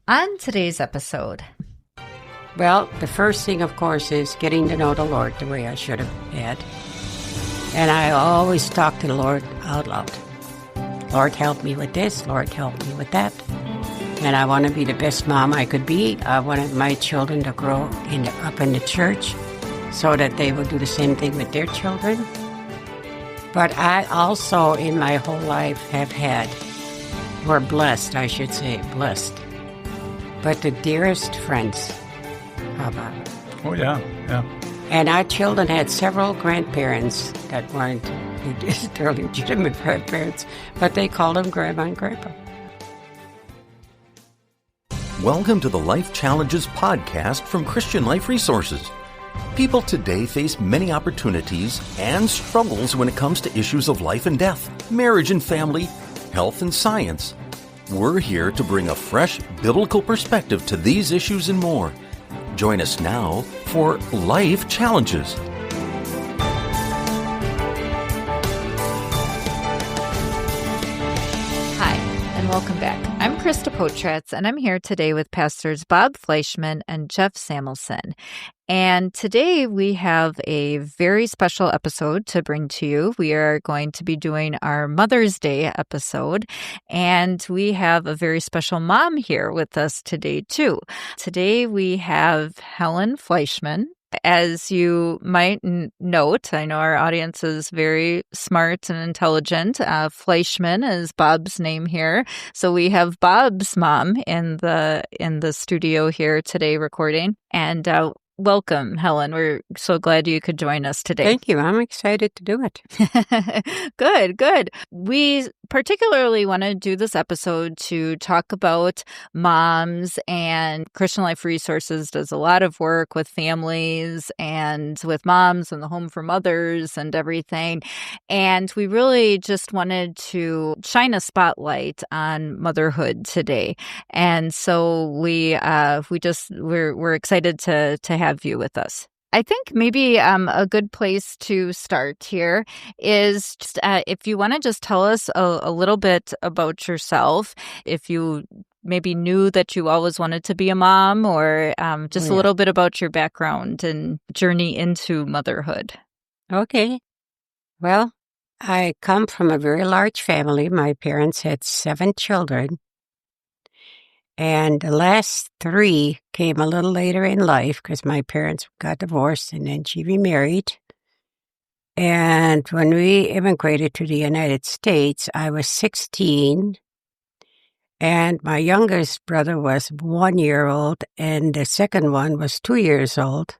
On today's episode. Well, the first thing, of course, is getting to know the Lord the way I should have had. And I always talk to the Lord out loud. Lord, help me with this. Lord, help me with that. And I want to be the best mom I could be. I wanted my children to grow up in the church so that they will do the same thing with their children. But I also, in my whole life, we're blessed, I should say, blessed. But the dearest friends. How about it? Oh, yeah. And our children had several grandparents that weren't their legitimate grandparents, but they called them Grandma and Grandpa. Welcome to the Life Challenges podcast from Christian Life Resources. People today face many opportunities and struggles when it comes to issues of life and death, marriage and family, health and science. We're here to bring a fresh biblical perspective to these issues and more. Join us now for Life Challenges. Hi, and welcome back. I'm Krista Potratz, and I'm here today with Pastors Bob Fleischmann and Jeff Samuelson. And today we have a very special episode to bring to you. We are going to be doing our Mother's Day episode, and we have a very special mom here with us today, too. Today we have Helen Fleischmann. As you might note, I know our audience is very smart and intelligent. Fleischmann is Bob's name here. So we have Bob's mom in the studio here today recording. And welcome, Helen. We're so glad you could join us today. Thank you. I'm excited to do it. Good. We particularly want to do this episode to talk about moms, and Christian Life Resources does a lot of work with families and with moms and the Home for Mothers and everything. And we really just wanted to shine a spotlight on motherhood today. And so we're excited to have you with us. I think maybe a good place to start here is just, if you want to just tell us a little bit about yourself, if you maybe knew that you always wanted to be a mom, or a little bit about your background and journey into motherhood. Okay. Well, I come from a very large family. My parents had 7 children. And the last 3 came a little later in life because my parents got divorced and then she remarried. And when we immigrated to the United States, I was 16. And my youngest brother was 1 year old, and the second one was 2 years old.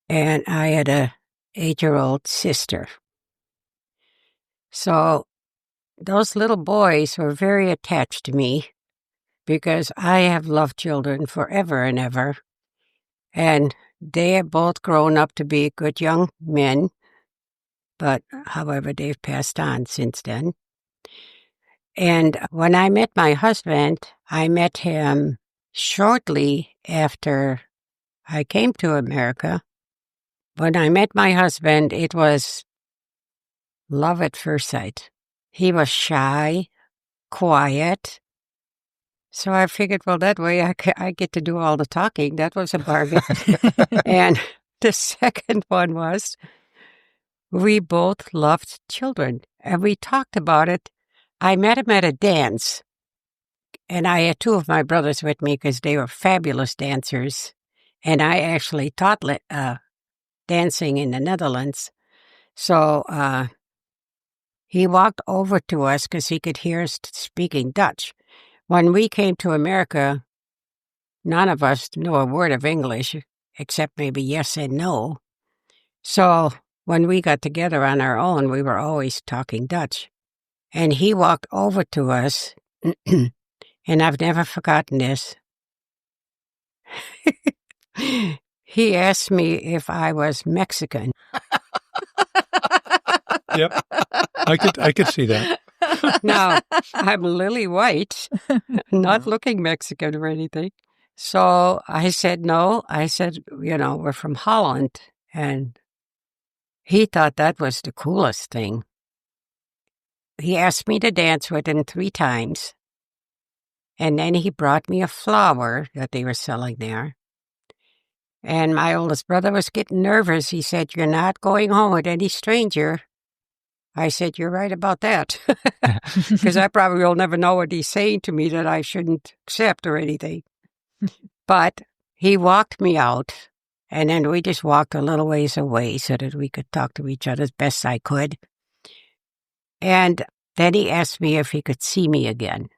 And I had a 8-year-old sister. So those little boys were very attached to me, because I have loved children forever and ever. And they have both grown up to be good young men, but however, they've passed on since then. And when I met my husband, I met him shortly after I came to America. When I met my husband, it was love at first sight. He was shy, quiet. So I figured, well, that way I get to do all the talking. That was a bargain. And the second one was, we both loved children. And we talked about it. I met him at a dance. And I had 2 of my brothers with me because they were fabulous dancers. And I actually taught dancing in the Netherlands. So he walked over to us because he could hear us speaking Dutch. When we came to America, none of us knew a word of English, except maybe yes and no. So when we got together on our own, we were always talking Dutch. And he walked over to us, and I've never forgotten this. He asked me if I was Mexican. Yep. I could see that. Now, I'm lily white, not looking Mexican or anything. So I said no. I said, we're from Holland. And he thought that was the coolest thing. He asked me to dance with him 3 times. And then he brought me a flower that they were selling there. And my oldest brother was getting nervous. He said, "You're not going home with any stranger." I said, "You're right about that." Because I probably will never know what he's saying to me that I shouldn't accept or anything. But he walked me out, and then we just walked a little ways away so that we could talk to each other as best I could. And then he asked me if he could see me again.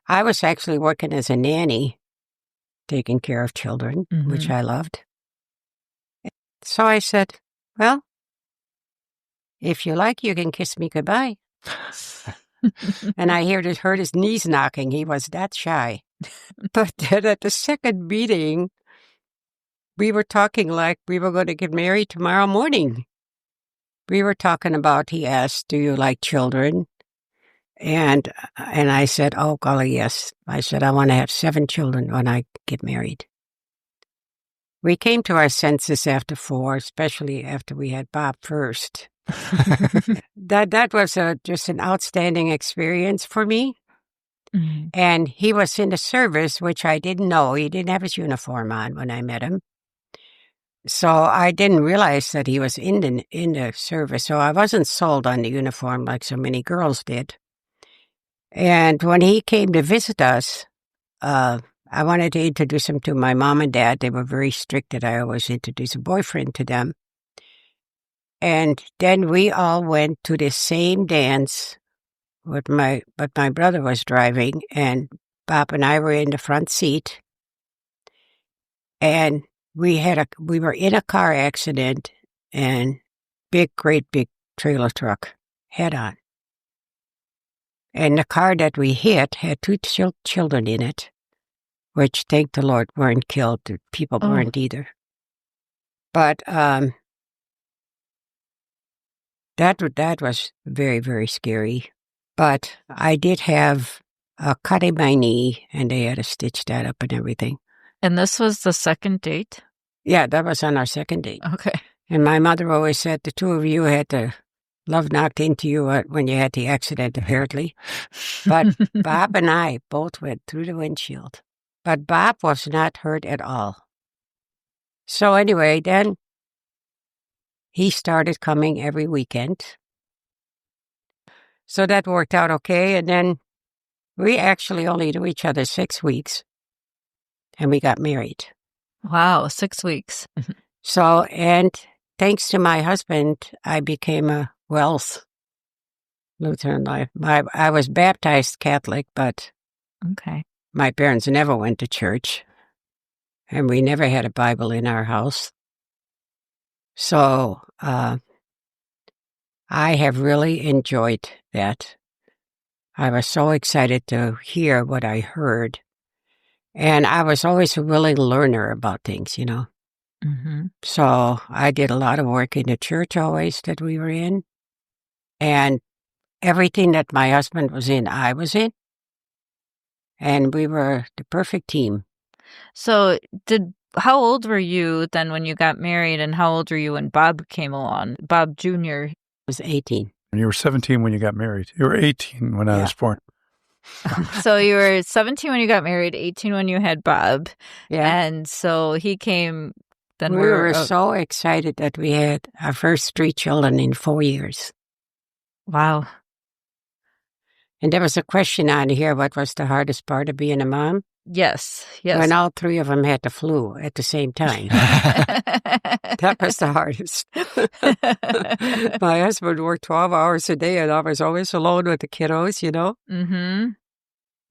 I was actually working as a nanny, taking care of children, which I loved. So I said, "Well, if you like, you can kiss me goodbye." And I heard his knees knocking. He was that shy. But then at the second meeting, we were talking like we were going to get married tomorrow morning. We were talking about, he asked, "Do you like children?" And I said, "Oh, golly, yes." I said, "I want to have 7 children when I get married." We came to our senses after 4, especially after we had Bob first. That was just an outstanding experience for me. And he was in the service, which I didn't know. He didn't have his uniform on when I met him. So I didn't realize that he was in the service. So I wasn't sold on the uniform like so many girls did. And when he came to visit us, I wanted to introduce him to my mom and dad. They were very strict that I always introduce a boyfriend to them. And then we all went to the same dance but my brother was driving, and Bob and I were in the front seat. And we were in a car accident, and great big trailer truck head on. And the car that we hit had 2 children in it, which, thank the Lord, weren't killed. The people weren't either. But that was very, very scary. But I did have a cut in my knee, and they had to stitch that up and everything. And this was the second date? Yeah, that was on our second date. Okay. And my mother always said the 2 of you had the love knocked into you when you had the accident, apparently. But Bob and I both went through the windshield. But Bob was not hurt at all. So anyway, then he started coming every weekend. So that worked out okay. And then we actually only knew each other 6 weeks. And we got married. Wow, 6 weeks. So, and thanks to my husband, I became a Welsh Lutheran life. I was baptized Catholic, but my parents never went to church. And we never had a Bible in our house. So, I have really enjoyed that. I was so excited to hear what I heard. And I was always a willing learner about things, you know. So I did a lot of work in the church always that we were in. And everything that my husband was in, I was in. And we were the perfect team. So how old were you then when you got married, and how old were you when Bob came along? Bob Jr. was 18. And you were 17 when you got married. You were 18 when I was born. So you were 17 when you got married, 18 when you had Bob. Yeah. And so he came. Then we were so excited that we had our first 3 children in 4 years. Wow. And there was a question on here, what was the hardest part of being a mom? Yes. When all 3 of them had the flu at the same time. That was the hardest. My husband worked 12 hours a day, and I was always alone with the kiddos, you know?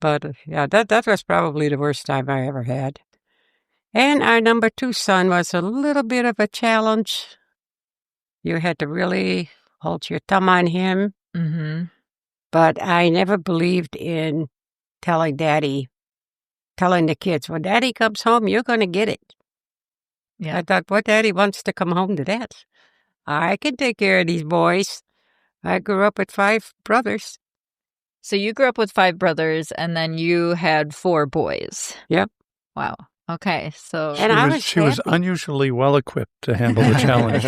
But yeah, that was probably the worst time I ever had. And our number 2 son was a little bit of a challenge. You had to really hold your thumb on him. But I never believed in telling the kids, when Daddy comes home, you're going to get it. Yeah. I thought, what Daddy wants to come home to that? I can take care of these boys. I grew up with 5 brothers. So you grew up with 5 brothers, and then you had 4 boys. Yep. Wow. Okay, so And She was happy. unusually well equipped to handle the challenge.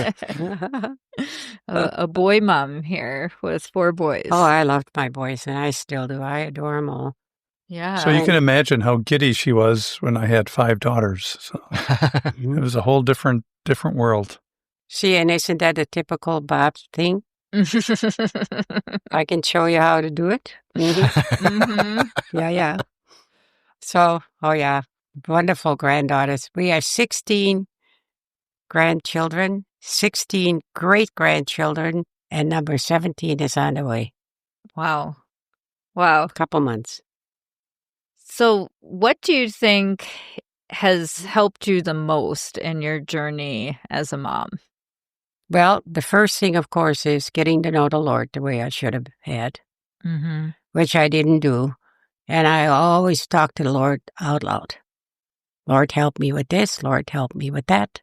a boy mom here with 4 boys. Oh, I loved my boys, and I still do. I adore them all. Yeah. So you can imagine how giddy she was when I had 5 daughters. So it was a whole different world. See, and isn't that a typical Bob thing? I can show you how to do it. Yeah. So, wonderful granddaughters. We have 16 grandchildren, 16 great-grandchildren, and number 17 is on the way. Wow. A couple months. So what do you think has helped you the most in your journey as a mom? Well, the first thing, of course, is getting to know the Lord the way I should have had, which I didn't do. And I always talk to the Lord out loud. Lord, help me with this. Lord, help me with that.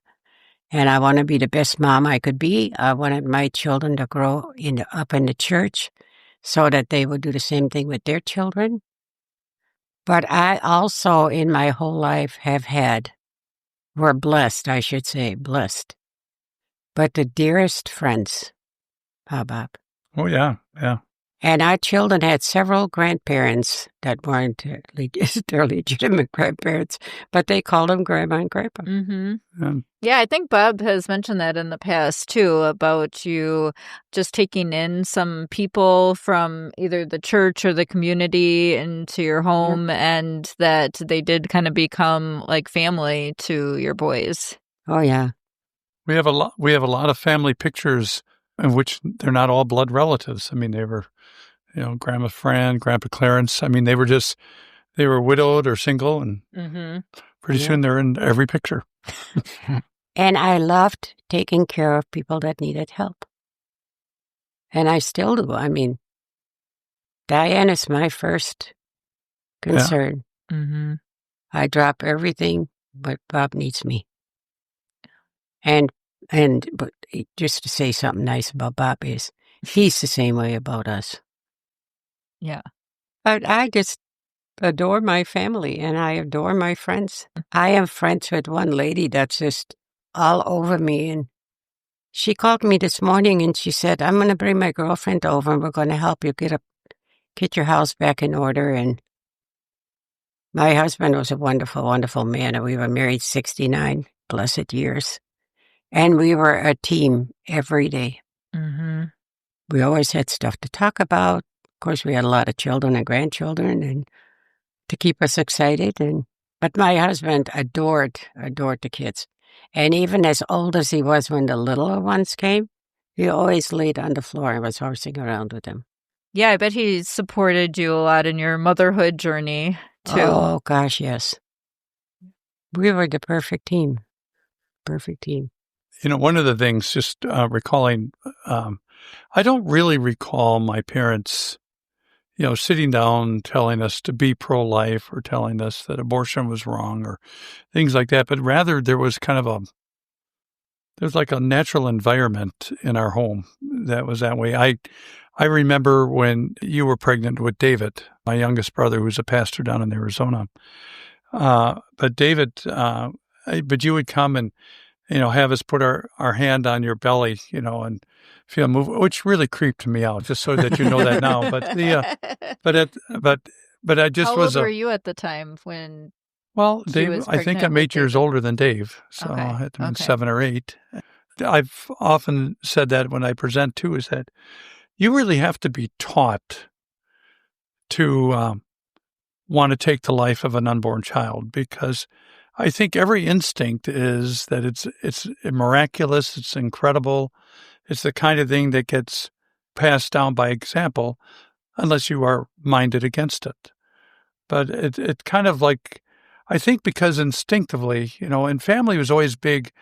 And I want to be the best mom I could be. I wanted my children to grow up in the church so that they would do the same thing with their children. But I also, in my whole life, were blessed, I should say, blessed. But the dearest friends, Bob. Oh, yeah. And our children had several grandparents that weren't their legitimate grandparents, but they called them Grandma and Grandpa. Yeah, I think Bob has mentioned that in the past, too, about you just taking in some people from either the church or the community into your home, and that they did kind of become like family to your boys. Oh, yeah. We have a lot of family pictures in which they're not all blood relatives. I mean, they were, Grandma Fran, Grandpa Clarence. I mean, they were widowed or single, and pretty soon they're in every picture. And I loved taking care of people that needed help. And I still do. I mean, Diane is my first concern. Yeah. I drop everything, but Bob needs me. But just to say something nice about Bob is he's the same way about us. Yeah. I just adore my family and I adore my friends. I am friends with one lady that's just all over me. And she called me this morning and she said, I'm going to bring my girlfriend over and we're going to help you get your house back in order. And my husband was a wonderful, wonderful man. And we were married 69 blessed years. And we were a team every day. We always had stuff to talk about. Of course, we had a lot of children and grandchildren and to keep us excited. But my husband adored the kids. And even as old as he was when the littler ones came, he always laid on the floor and was horsing around with them. Yeah, I bet he supported you a lot in your motherhood journey, too. Oh, gosh, yes. We were the perfect team. Perfect team. One of the things, just recalling, I don't really recall my parents, sitting down telling us to be pro-life or telling us that abortion was wrong or things like that. But rather, there was there's like a natural environment in our home that was that way. I remember when you were pregnant with David, my youngest brother, who's a pastor down in Arizona. But David, but you would come and have us put our hand on your belly, and feel move, which really creeped me out. Just so that you know that now. But I just How was. How old were you at the time when? Well, Dave, I think I'm 8 years older than Dave, so I had to be 7 or 8. I've often said that when I present too, is that you really have to be taught to want to take the life of an unborn child, because I think every instinct is that it's miraculous, it's incredible, it's the kind of thing that gets passed down by example, unless you are minded against it. But it kind of like, I think because instinctively, and family was always big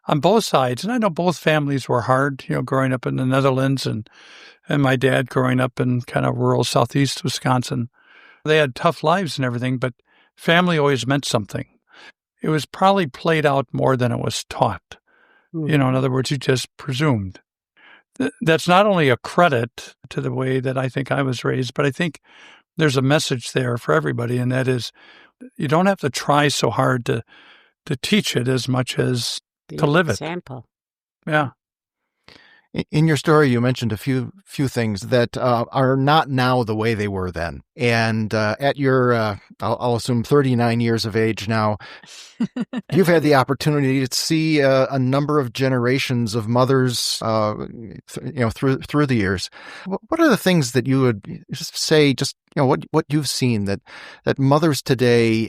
on both sides, and I know both families were hard, growing up in the Netherlands and my dad growing up in kind of rural southeast Wisconsin. They had tough lives and everything, but family always meant something. It was probably played out more than it was taught. In other words, you just presumed. That's not only a credit to the way that I think I was raised, but I think there's a message there for everybody, and that is you don't have to try so hard to teach it as much as to live it. Example. Yeah. In your story, you mentioned a few things that are not now the way they were then. And at your, I'll assume 39 years of age now, you've had the opportunity to see a number of generations of mothers, through the years. What are the things that you would just say, what you've seen that mothers today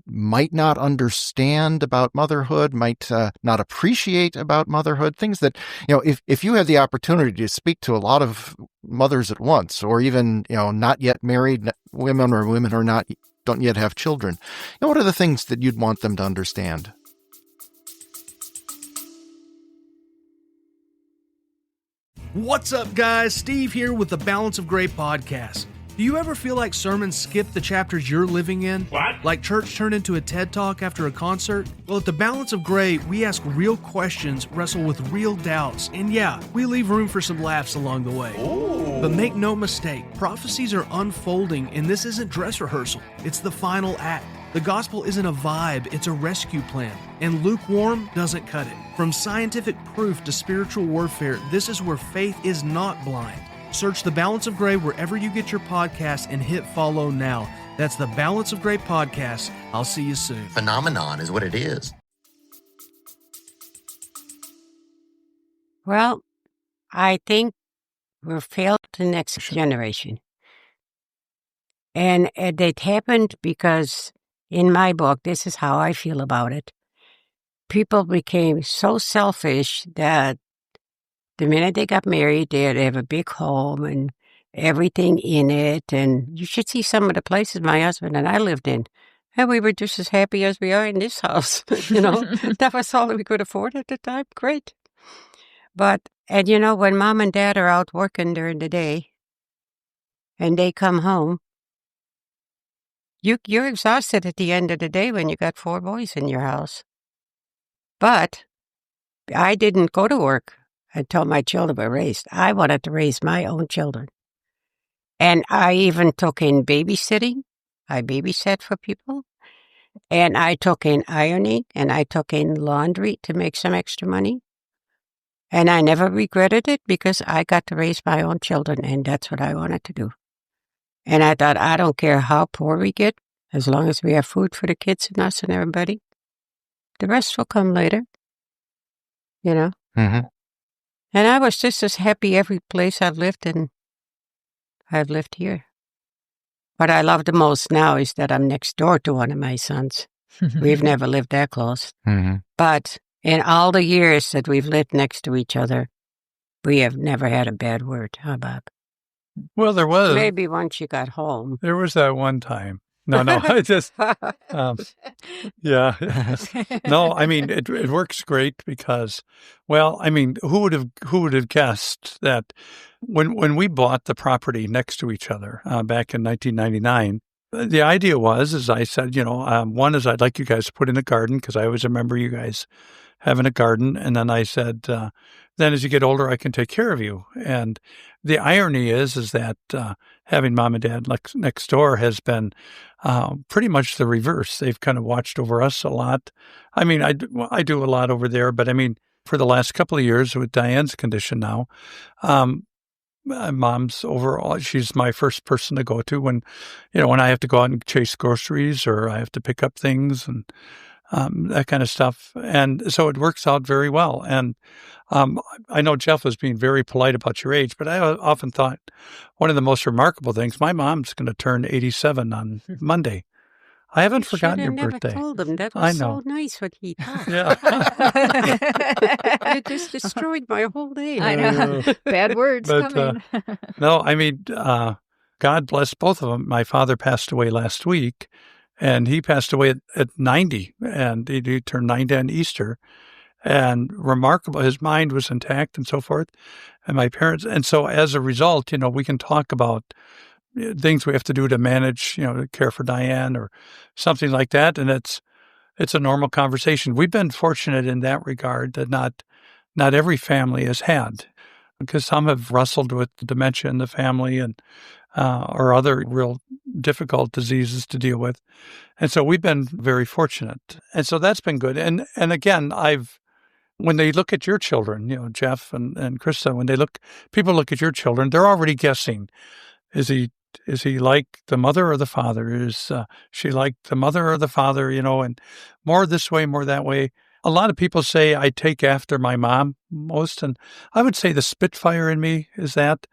might not understand about motherhood, might not appreciate about motherhood, things that, if you have the opportunity to speak to a lot of mothers at once, or even, not yet married women or women who don't yet have children, what are the things that you'd want them to understand? What's up, guys? Steve here with the Balance of Gray podcast. Do you ever feel like sermons skip the chapters you're living in? What? Like church turned into a TED Talk after a concert? Well, at the Balance of Gray, we ask real questions, wrestle with real doubts, and yeah, we leave room for some laughs along the way. Ooh. But make no mistake, prophecies are unfolding, and this isn't dress rehearsal. It's the final act. The gospel isn't a vibe, it's a rescue plan. And lukewarm doesn't cut it. From scientific proof to spiritual warfare, this is where faith is not blind. Search The Balance of Gray wherever you get your podcasts and hit follow now. That's The Balance of Gray podcast. I'll see you soon. Phenomenon is what it is. Well, I think we'll fail the next generation. And it happened because, in my book, this is how I feel about it. People became so selfish that the minute they got married, they'd have a big home and everything in it. And you should see some of the places my husband and I lived in. And we were just as happy as we are in this house. That was all we could afford at the time. Great. And when mom and dad are out working during the day and they come home, you're exhausted at the end of the day when you got 4 boys in your house. But I didn't go to work until my children were raised. I wanted to raise my own children. And I even took in babysitting. I babysat for people. And I took in ironing, and I took in laundry to make some extra money. And I never regretted it because I got to raise my own children, and that's what I wanted to do. And I thought, I don't care how poor we get, as long as we have food for the kids and us and everybody. The rest will come later. Mm-hmm. And I was just as happy every place I've lived in. I've lived here. What I love the most now is that I'm next door to one of my sons. We've never lived that close. Mm-hmm. But in all the years that we've lived next to each other, we have never had a bad word, huh, Bob? Well, there was. Maybe once you got home. There was that one time. No, I just, yeah. No, I mean, it works great because, well, I mean, who would have guessed that when we bought the property next to each other back in 1999, the idea was, as I said, one is I'd like you guys to put in a garden because I always remember you guys having a garden. And then I said, then as you get older, I can take care of you. And the irony is that having mom and dad next door has been pretty much the reverse. They've kind of watched over us a lot. I mean, I do a lot over there, but I mean, for the last couple of years with Diane's condition now, mom's overall, she's my first person to go to when I have to go out and chase groceries or I have to pick up things and that kind of stuff. And so it works out very well. And I know Jeff was being very polite about your age, but I often thought one of the most remarkable things, my mom's going to turn 87 on Monday. I haven't forgotten your birthday. I never told him. That was so nice what he thought. Yeah. It just destroyed my whole day. I know. Bad words coming. No, I mean, God bless both of them. My father passed away last week, and he passed away at 90, and he turned 90 on Easter. And remarkable, his mind was intact and so forth. And my parents, and so as a result, we can talk about things we have to do to manage, to care for Diane or something like that. And it's a normal conversation. We've been fortunate in that regard that not every family has had, because some have wrestled with dementia in the family and or other real difficult diseases to deal with. And so we've been very fortunate. And so that's been good. And again, when they look at your children, Jeff and Krista, when people look at your children, they're already guessing. Is he like the mother or the father? Is she like the mother or the father? And more this way, more that way. A lot of people say I take after my mom most, and I would say the Spitfire in me is that.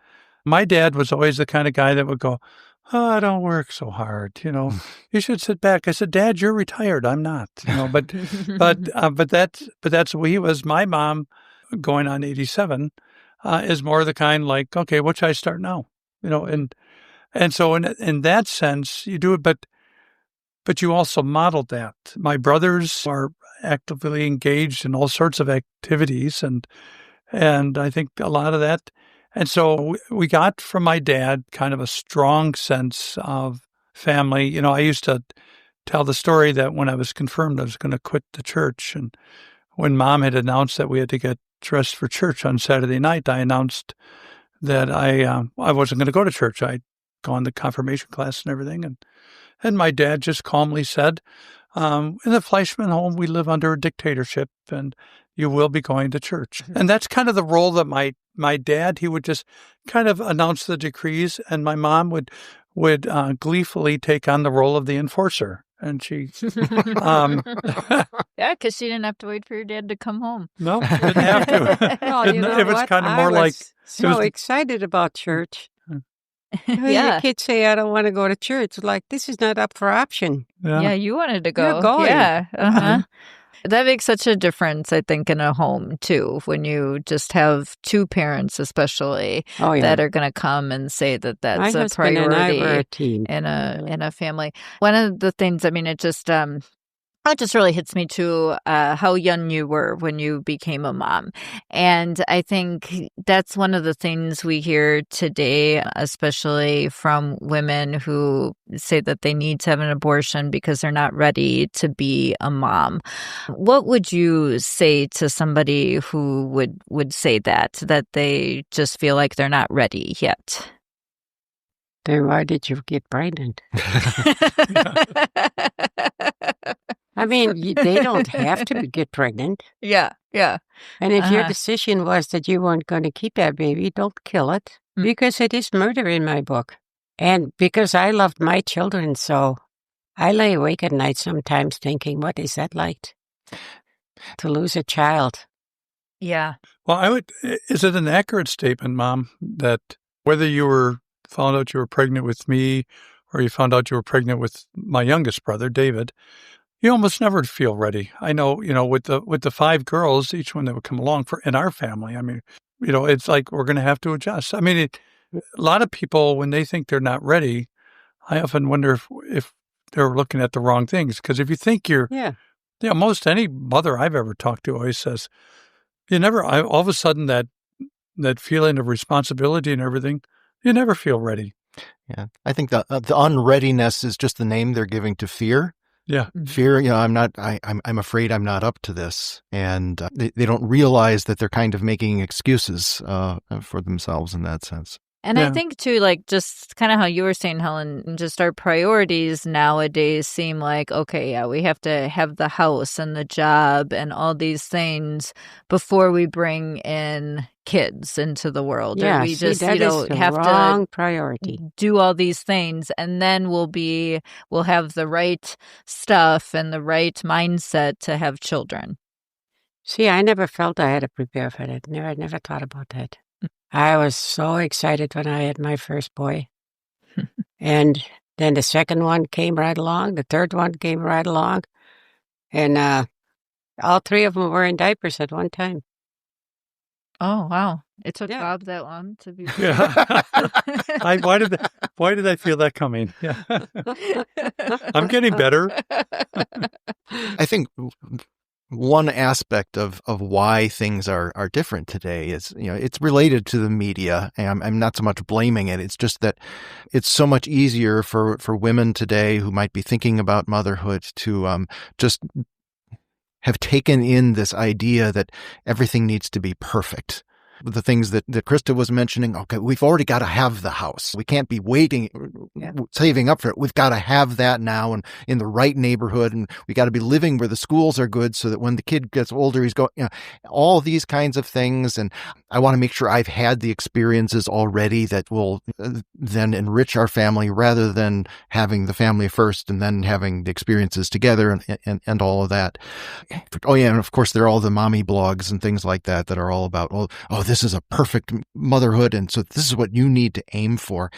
My dad was always the kind of guy that would go, "Oh, don't work so hard. You should sit back." I said, "Dad, you're retired. I'm not." But that's what he was. My mom, going on 87, is more the kind like, "Okay, what should I start now?" And so in that sense, you do it, but you also modeled that. My brothers are actively engaged in all sorts of activities, and I think a lot of that. And so we got from my dad kind of a strong sense of family. I used to tell the story that when I was confirmed, I was going to quit the church. And when Mom had announced that we had to get dressed for church on Saturday night, I announced that I wasn't going to go to church. I'd gone to confirmation class and everything. And my dad just calmly said, in the Fleischmann home, we live under a dictatorship, and you will be going to church. And that's kind of the role that my dad, he would just kind of announce the decrees, and my mom would gleefully take on the role of the enforcer. And she, yeah, because she didn't have to wait for your dad to come home. No, she didn't have to. Well, it was kind of more like so excited about church. Yeah, the kids say, "I don't want to go to church." Like, this is not up for option. Yeah, you wanted to go. You're going. Yeah. That makes such a difference, I think, in a home, too, when you just have two parents, especially, that are going to come and say that that's a priority in a family. One of the things, it just really hits me, too, how young you were when you became a mom. And I think that's one of the things we hear today, especially from women who say that they need to have an abortion because they're not ready to be a mom. What would you say to somebody who would say that they just feel like they're not ready yet? Then why did you get pregnant? They don't have to get pregnant. Yeah. And if your decision was that you weren't going to keep that baby, don't kill it, because it is murder in my book. And because I loved my children, so I lay awake at night sometimes thinking, what is that like to lose a child? Yeah. Well, is it an accurate statement, Mom, that whether you found out you were pregnant with me or you found out you were pregnant with my youngest brother, David, you almost never feel ready. I know, with the 5 girls, each one that would come along in our family, it's like we're going to have to adjust. A lot of people, when they think they're not ready, I often wonder if they're looking at the wrong things. Because if you think most any mother I've ever talked to always says, all of a sudden that feeling of responsibility and everything, you never feel ready. Yeah, I think the unreadiness is just the name they're giving to fear. Yeah. Fear, I'm afraid I'm not up to this. And they don't realize that they're kind of making excuses for themselves in that sense. And I think, too, like just kind of how you were saying, Helen, just our priorities nowadays seem like, okay, we have to have the house and the job and all these things before we bring in kids into the world. Yeah, or we just, that is the have wrong priority. Do all these things, and then we'll have the right stuff and the right mindset to have children. See, I never felt I had to prepare for that. I never thought about that. I was so excited when I had my first boy. And then the second one came right along. The third one came right along. And all 3 of them were in diapers at one time. Oh, wow. It took Bob that long to be... Yeah. Why did I feel that coming? Yeah. I'm getting better. I think one aspect of why things are different today is, it's related to the media, and I'm not so much blaming it. It's just that it's so much easier for women today who might be thinking about motherhood to just have taken in this idea that everything needs to be perfect. the things that Krista was mentioning. Okay, we've already got to have the house. We can't be waiting, saving up for it. We've got to have that now and in the right neighborhood. And we got to be living where the schools are good so that when the kid gets older, he's going, all these kinds of things. And I want to make sure I've had the experiences already that will then enrich our family rather than having the family first and then having the experiences together and all of that. Oh, yeah. And of course, there are all the mommy blogs and things like that are all about, oh, this is a perfect motherhood. And so this is what you need to aim for.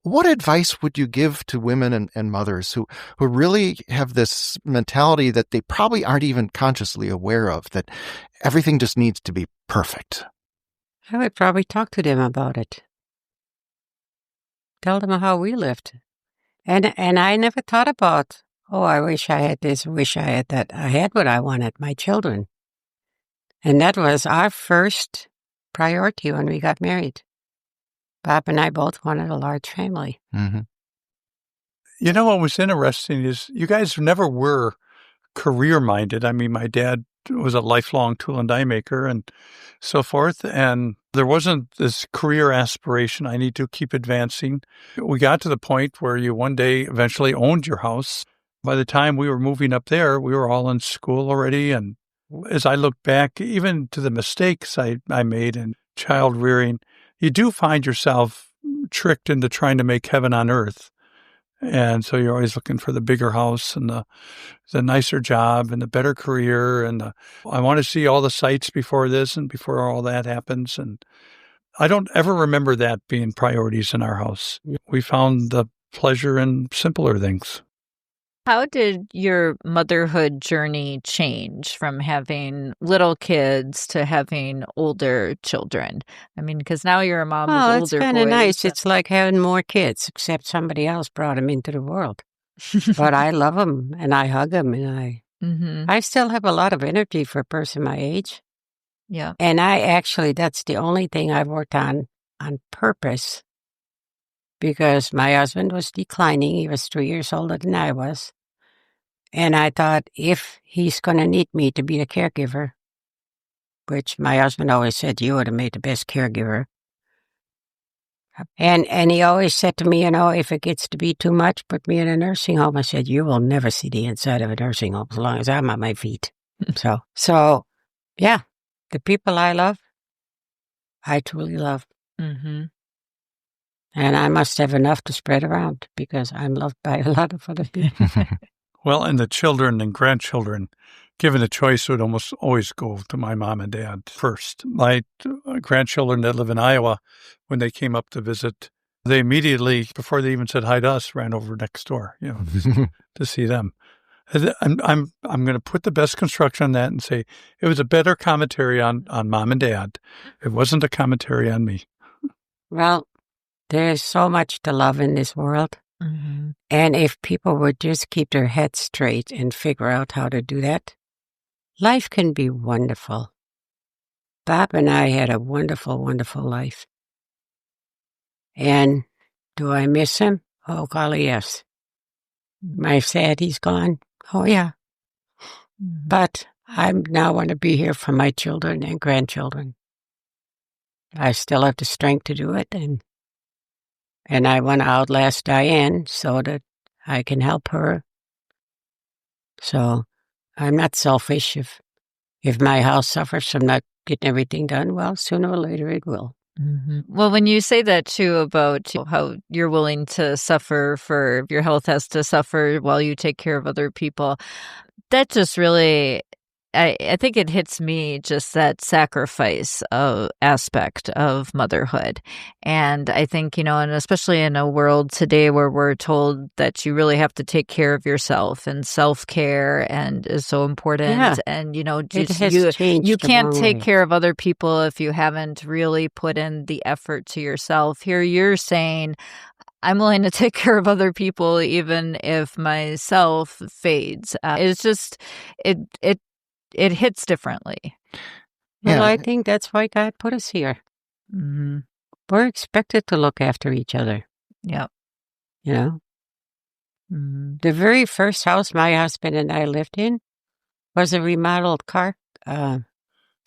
What advice would you give to women and mothers who really have this mentality that they probably aren't even consciously aware of, that everything just needs to be perfect? I would probably talk to them about it. Tell them how we lived. And I never thought about, I wish I had this, wish I had that. I had what I wanted, my children. And that was our first priority when we got married. Bob and I both wanted a large family. Mm-hmm. You know, what was interesting is you guys never were career-minded. I mean, my dad was a lifelong tool and die maker and so forth, and there wasn't this career aspiration, I need to keep advancing. We got to the point where you one day eventually owned your house. By the time we were moving up there, we were all in school already, and as I look back, even to the mistakes I made in child rearing, you do find yourself tricked into trying to make heaven on earth. And so you're always looking for the bigger house and the nicer job and the better career. And I want to see all the sights before this and before all that happens. And I don't ever remember that being priorities in our house. We found the pleasure in simpler things. How did your motherhood journey change from having little kids to having older children? I mean, because now you're a mom with older boys. It's kind of nice. It's like having more kids, except somebody else brought them into the world. But I love them, and I hug them, and I still have a lot of energy for a person my age. Yeah. And that's the only thing I've worked on purpose, because my husband was declining. He was 3 years older than I was. And I thought, if he's going to need me to be a caregiver, which my husband always said, you would have made the best caregiver. And he always said to me, if it gets to be too much, put me in a nursing home. I said, you will never see the inside of a nursing home as long as I'm on my feet. So yeah, the people I love, I truly love. Mm-hmm. And I must have enough to spread around because I'm loved by a lot of other people. Well, and the children and grandchildren, given a choice, would almost always go to my mom and dad first. My grandchildren that live in Iowa, when they came up to visit, they immediately, before they even said hi to us, ran over next door, to see them. I'm going to put the best construction on that and say it was a better commentary on mom and dad. It wasn't a commentary on me. Well, there's so much to love in this world. Mm-hmm. And if people would just keep their heads straight and figure out how to do that, life can be wonderful. Bob and I had a wonderful, wonderful life. And do I miss him? Oh, golly, yes. Am I sad he's gone? Oh, yeah. Mm-hmm. But I now want to be here for my children and grandchildren. I still have the strength to do it, and I want to outlast Diane so that I can help her. So I'm not selfish. If my house suffers from not getting everything done, well, sooner or later it will. Mm-hmm. Well, when you say that too about how you're willing to suffer for your health has to suffer while you take care of other people, that just really, I think it hits me, just that sacrifice aspect of motherhood. And I think, and especially in a world today where we're told that you really have to take care of yourself and self-care and is so important. Yeah. And, you you can't take care of other people if you haven't really put in the effort to yourself. Here you're saying, I'm willing to take care of other people even if myself fades. It's just, it hits differently. Well, Yeah. I think that's why God put us here. Mm-hmm. We're expected to look after each other. Yeah. Mm-hmm. The very first house my husband and I lived in was a remodeled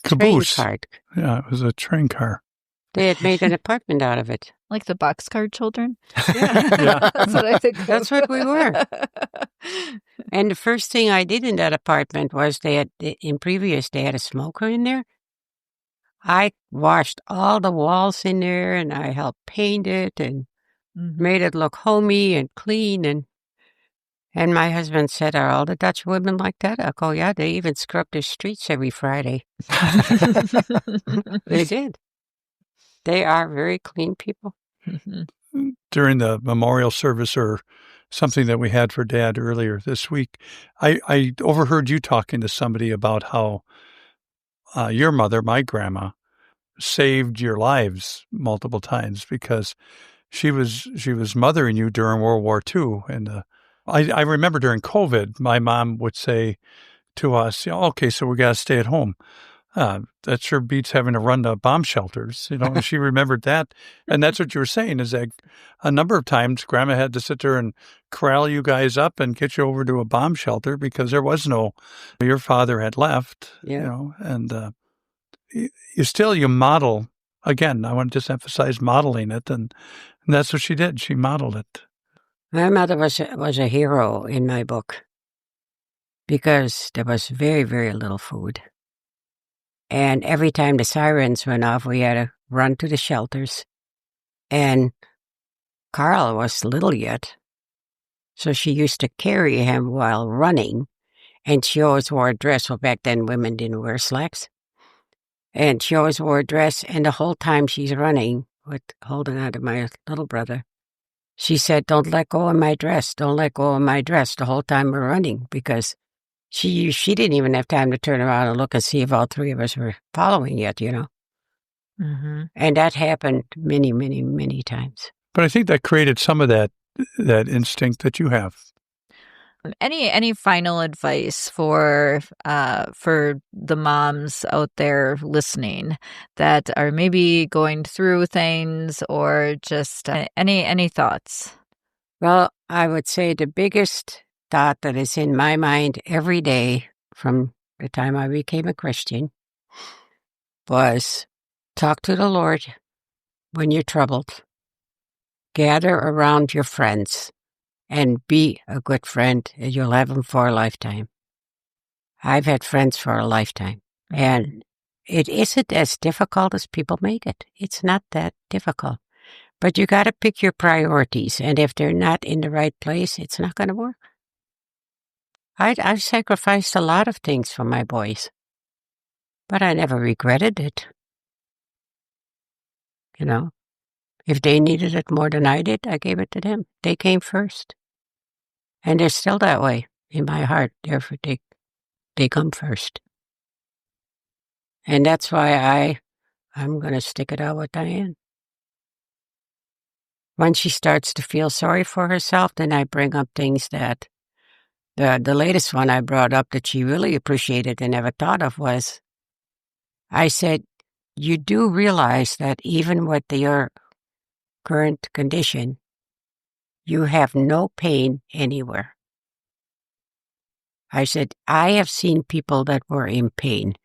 caboose. Train cart. Yeah, it was a train car. They had made an apartment out of it. Like the boxcar children? Yeah. That's what I think. That's what we were. And the first thing I did in that apartment was they had a smoker in there. I washed all the walls in there and I helped paint it and made it look homey and clean. And my husband said, "Are all the Dutch women like that?" I go, "Yeah, they even scrub their streets every Friday." They did. They are very clean people. During the memorial service or something that we had for Dad earlier this week, I overheard you talking to somebody about how your mother, my grandma, saved your lives multiple times because she was mothering you during World War II. And I remember during COVID, my mom would say to us, "Okay, so we got to stay at home." That sure beats having to run to bomb shelters. And she remembered that. And that's what you were saying is that a number of times Grandma had to sit there and corral you guys up and get you over to a bomb shelter because there was your father had left, and you model. Again, I want to just emphasize modeling it. And that's what she did. She modeled it. My mother was a hero in my book because there was very, very little food. And every time the sirens went off, we had to run to the shelters. And Carl was little yet, so she used to carry him while running. And she always wore a dress. Well, back then, women didn't wear slacks. And she always wore a dress. And the whole time she's running, holding on to my little brother, she said, "Don't let go of my dress. Don't let go of my dress," the whole time we're running, because she didn't even have time to turn around and look and see if all three of us were following yet, Mm-hmm. And that happened many, many, many times. But I think that created some of that instinct that you have. Any final advice for the moms out there listening that are maybe going through things, or just any thoughts? Well, I would say the biggest thought that is in my mind every day from the time I became a Christian was talk to the Lord when you're troubled. Gather around your friends and be a good friend, and you'll have them for a lifetime. I've had friends for a lifetime, and it isn't as difficult as people make it. It's not that difficult. But you got to pick your priorities, and if they're not in the right place, it's not going to work. I've sacrificed a lot of things for my boys, but I never regretted it. If they needed it more than I did, I gave it to them. They came first. And they're still that way in my heart. Therefore, they come first. And that's why I'm going to stick it out with Diane. When she starts to feel sorry for herself, then I bring up things that the latest one I brought up that she really appreciated and never thought of was, I said, "You do realize that even with your current condition, you have no pain anywhere." I said, "I have seen people that were in pain,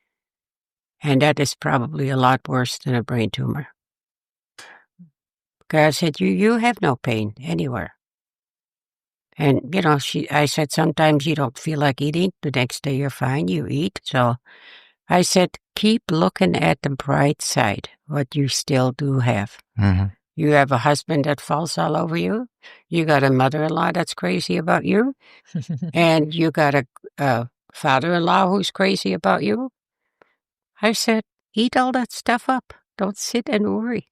and that is probably a lot worse than a brain tumor." Because I said, you have no pain anywhere. And, I said, sometimes you don't feel like eating. The next day you're fine, you eat. So I said, keep looking at the bright side, what you still do have. Mm-hmm. You have a husband that falls all over you. You got a mother-in-law that's crazy about you. And you got a father-in-law who's crazy about you. I said, eat all that stuff up. Don't sit and worry.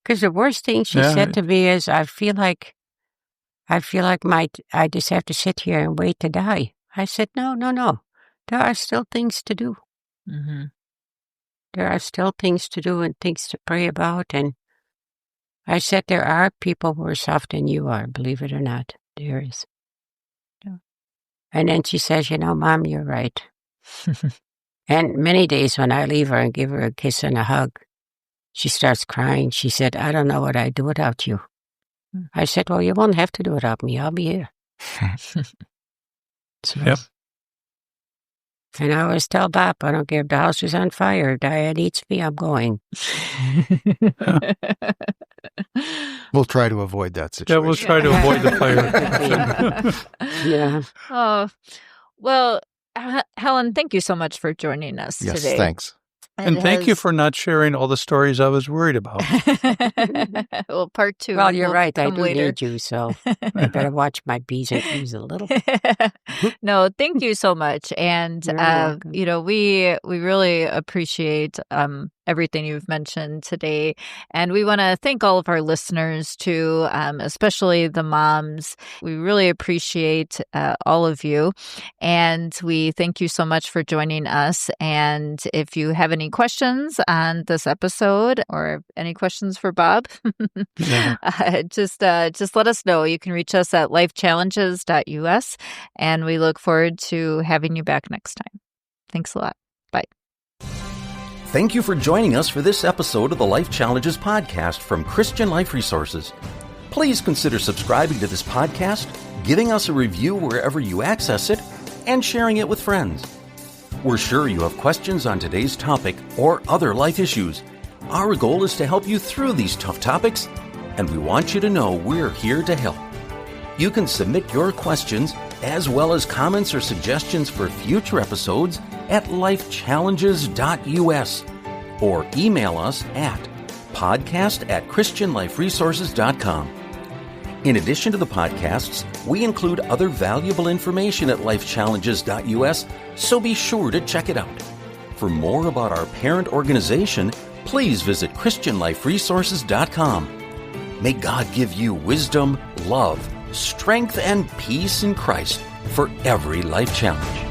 Because the worst thing she said to me is, I feel like I just have to sit here and wait to die. I said, no. There are still things to do. Mm-hmm. There are still things to do and things to pray about. And I said, there are people worse off than you are, believe it or not. There is. Yeah. And then she says, Mom, you're right. And many days when I leave her and give her a kiss and a hug, she starts crying. She said, I don't know what I'd do without you. I said, well, you won't have to do without me. I'll be here. Yep. And I always tell Bob, I don't care if the house is on fire, Diane eats me, I'm going. We'll try to avoid that situation. Yeah, we'll try to avoid the fire. Yeah. Oh, well, Helen, thank you so much for joining us today. Yes, thanks. And thank you for not sharing all the stories I was worried about. Well, part 2. Well, you're right. I do later. need you, so I better watch my B's and Q's a little. No, thank you so much. And, we really appreciate everything you've mentioned today. And we want to thank all of our listeners too, especially the moms. We really appreciate all of you. And we thank you so much for joining us. And if you have any questions on this episode or any questions for Bob, just let us know. You can reach us at lifechallenges.us. And we look forward to having you back next time. Thanks a lot. Bye. Thank you for joining us for this episode of the Life Challenges podcast from Christian Life Resources. Please consider subscribing to this podcast, giving us a review wherever you access it, and sharing it with friends. We're sure you have questions on today's topic or other life issues. Our goal is to help you through these tough topics, and we want you to know we're here to help. You can submit your questions as well as comments or suggestions for future episodes at lifechallenges.us or email us at podcast@christianliferesources.com. In addition to the podcasts, we include other valuable information at lifechallenges.us, so be sure to check it out. For more about our parent organization, please visit christianliferesources.com. May God give you wisdom, love, strength, and peace in Christ for every life challenge.